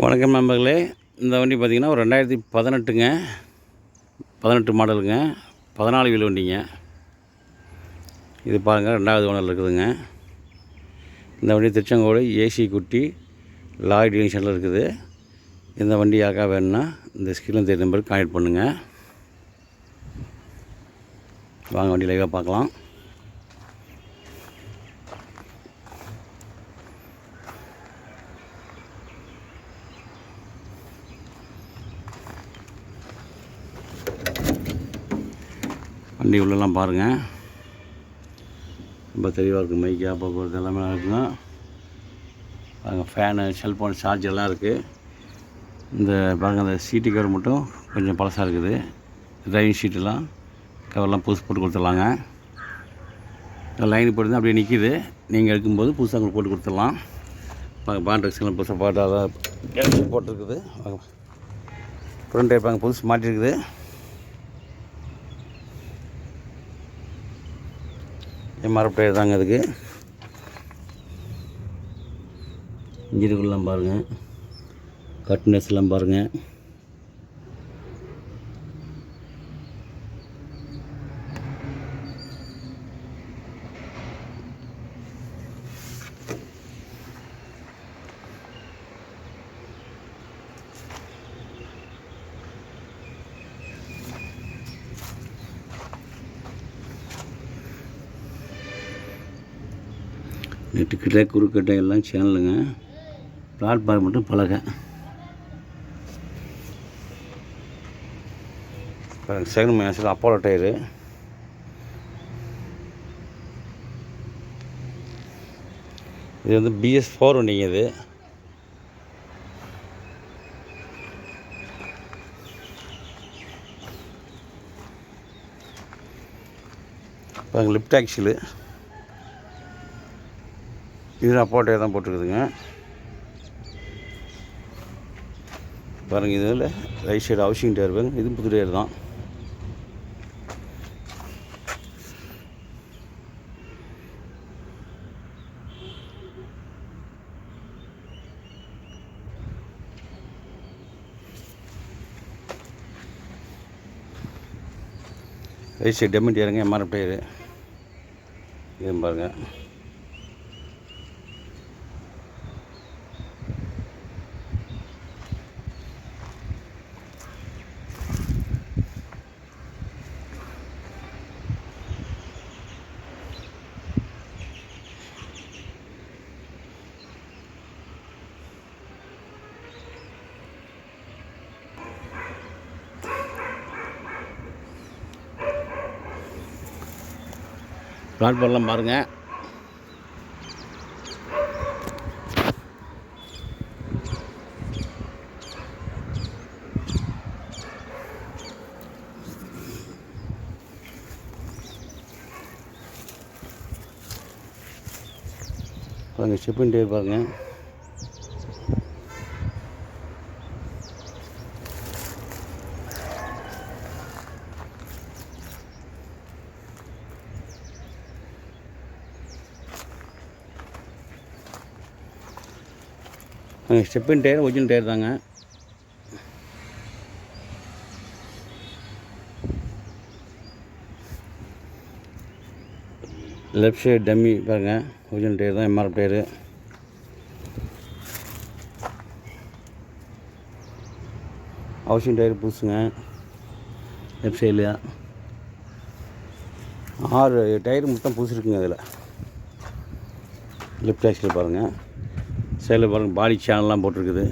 வணக்கம் நண்பர்களே. இந்த வண்டி பார்த்திங்கன்னா ஒரு 2018ங்க, 18 மாடலுங்க, 14 வீல் வண்டிங்க. இது பாருங்கள், 2வது ஓனர் இருக்குதுங்க. இந்த வண்டி திருச்செங்கோடு ஏசி குட்டி லாரி டீலிங் சென்டரில் இருக்குது. இந்த வண்டி யாருக்கா வேணும்னா இந்த ஸ்கிரீனில் தெரியுற நம்பருக்கு கான்டெக்ட் பண்ணுங்கள். வாங்க வண்டி லைவாக பார்க்கலாம். வண்டி உள்ளெல்லாம் பாருங்கள், ரொம்ப தெளிவாக இருக்குது. மைக்கு ஆப்பா போகிறது எல்லாமே இருக்குங்க. பாருங்கள், ஃபேனு, செல்ஃபோன் சார்ஜர்லாம் இருக்குது. இந்த பாருங்கள், அந்த சீட்டு கவர் மட்டும் கொஞ்சம் பழசாக இருக்குது. டிரைவிங் ஷீட்டெல்லாம் கவர்லாம் புதுசு போட்டு கொடுத்துடலாங்க. லைன் போட்டு அப்படியே நிற்கிது. நீங்கள் எடுக்கும்போது புதுசாக உங்களுக்கு போட்டு கொடுத்துடலாம். பாருங்கள், பாண்ட்ரெக்ஸ்லாம் புதுசாக போட்டு அதை போட்டிருக்குது. ஃப்ரண்ட் டயர் பாருங்கள், புதுசு மாட்டிருக்குது. எம்ஆர்எஃப் டயர் தாங்க அதுக்கு. இன்ஜினுக்குள்ளெலாம் பாருங்கள், கட்னஸ்லாம் பாருங்கள். நெட்டுக்கிட்ட குறுக்கட்டை எல்லாம் சேனலுங்க. பிளாட்பார்ம் மட்டும் பலகை. செகண்ட் மேட்சில் அப்போலோ டயரு. இது வந்து BS4 வண்டிங்க. இது பாருங்கள், லிஃப்ட் ஆக்சிலு. இது அப்போலோ டயர் தான் போட்டிருக்குதுங்க. பாருங்கள், இதில் ரைட் சைடு ஹவுசிங் டயர் பாருங்கள். இது புது டயர் தான். ரைட் சைடு டெம்மி டயருங்க, எம்ஆர்எஃப் டயரு. இது பாருங்கள். பிளாட்பார்ம்லாம் பாருங்கள். பாருங்கள், ஷிப்பிங் டயர் பாருங்கள். ஸ்டெப்பின் டயர் ஒரிஜினல் டயர் தாங்க. லெஃப்ட் சைடு டம்மி பாருங்கள், ஒரிஜினல் டயர் தான், எம்ஆர்எஃப் டயரு. ஹவுசிங் டயர் புதுசுங்க. லெஃப்ட் சைடில் 6 டயர் மொத்தம் புதுசு இருக்குங்க. அதில் லெஃப்ட் ஆக்சில் பாருங்கள், சைடில் பாருங்கள், பாடி சேனல்லாம் போட்டிருக்குது.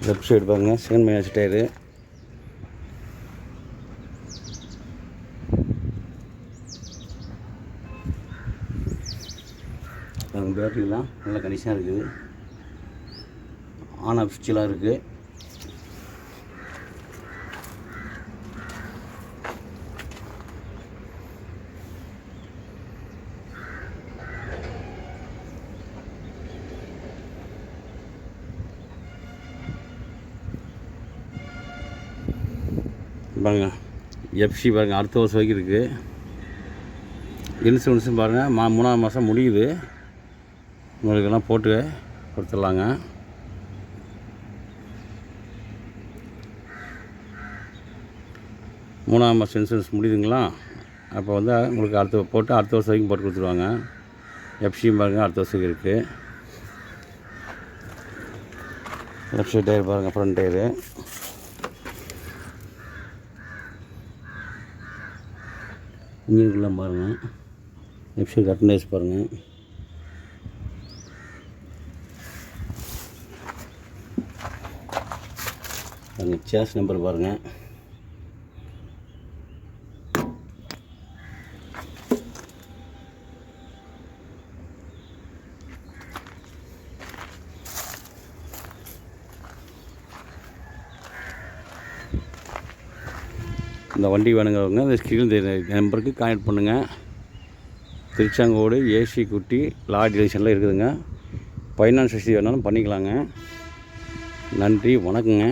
லெஃப்ட் சைடு பாருங்கள், செகண்ட் மேட்ச் டயரு. பேட்டரிலாம் நல்ல கண்டிஷனாக இருக்குது. ஆன் ஆஃப் சுவிட்செலாம் இருக்குது. பாருங்கள் எஃப்சி பாருங்கள் அடுத்த வருஷம் வரைக்கும் இருக்குது. இன்சூரன்ஸும் பாருங்கள் 3ஆம் மாதம் முடியுது. உங்களுக்கெல்லாம் போட்டு கொடுத்துடலாங்க. மூணாம் மாதம் இன்சூரன்ஸ் முடியுதுங்களா, அப்போ வந்து உங்களுக்கு அடுத்த வருஷம் வரைக்கும் போட்டு கொடுத்துருவாங்க. எஃப்சியும் பாருங்கள் அடுத்த வருஷத்துக்கு இருக்குது. லெஃப்ட் சைட் டயர் பாருங்கள், ஃப்ரண்ட் டயரு. இன்ஜினுக்குள்ளே பாருங்கள், லெஃப்ட் சைடு கட்டனேஸ் பாருங்கள். பாருங்கள் சேஸ் நம்பர் பாருங்கள். இந்த வண்டி வேணுங்கிறவங்க இந்த ஸ்க்ரீன் நம்பருக்கு கான்டெக்ட் பண்ணுங்கள். திருச்சாங்கோடு ஏசி குட்டி லார்ஜ் எடிஷனில் இருக்குதுங்க. ஃபைனான்ஸ் வசதி வேணாலும் பண்ணிக்கலாங்க. நன்றி, வணக்கங்க.